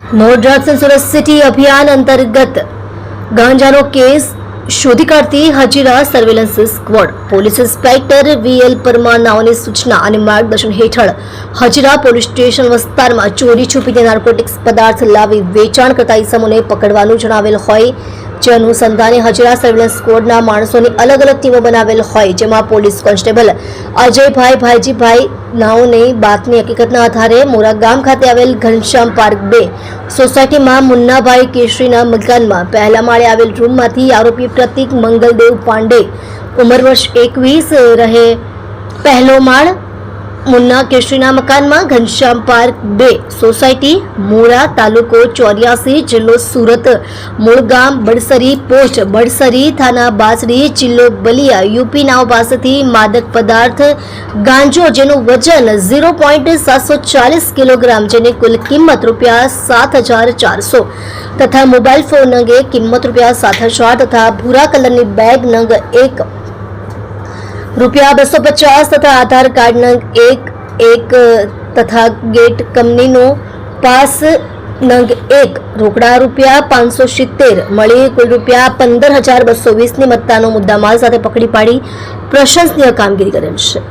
No drugs in Surat city અભિયાન અંતર્ગત ગાંજાનો કેસ શોધી કાઢતી Hazira surveillance squad police inspector V L Parmar નાઓની સૂચના અને માર્ગદર્શન હેઠળ હજીરા પોલીસ સ્ટેશન વિસ્તારમાં ચોરી છુપીને નાર્કોટિક્સ પદાર્થ લાવી વેચાણ કરતા ઇસમોને પકડવાનું જણાવેલ હોય જે અનુસંધાને હજીરા સર્વેલન્સ સ્ક્વોડના માણસોની અલગ અલગ ટીમો બનાવેલ હોય જેમાં પોલીસ કોન્સ્ટેબલ અજયભાઈ ભાઈજીભાઈ નાઓને બાતમી હકીકતના આધારે મોરા ગામ ખાતે આવેલ ઘનશ્યામ પાર્ક 2 સોસાયટીમાં મુન્નાભાઈ કેશરીના મકાનમાં પહેલા માળે આવેલ રૂમમાંથી આરોપી પ્રતિક મંગલદેવ પાંડે ઉંમર વર્ષ 21 રહે પહેલો માળ મુન્ના કેશરીના મકાનમાં ઘનશ્યામ પાર્ક 2 સોસાયટી મોરા તાલુકો 84 જિલ્લો સુરત મૂળ ગામ બડસરી પોસ્ટ બડસરી થાના બાસડી જિલ્લો બલિયા યુપી નાઓ પાસેથી માદક પદાર્થ ગાંજો જેનું વજન 0.740 કિલોગ્રામ જેની કુલ કિંમત ₹7,400 તથા મોબાઈલ ફોન અંગે કિંમત ₹7,000 તથા ભૂરા કલરની બેગ નંગ 1 ₹250 તથા આધાર કાર્ડ નંગ 1 તથા ગેટ કંપનીનો પાસ નંગ 1 રોકડા ₹570 મળી કુલ ₹15,220 ની મત્તાનો મુદ્દામાલ સાથે પકડી પાડી પ્રશંસનીય કામગીરી કરેલ છે।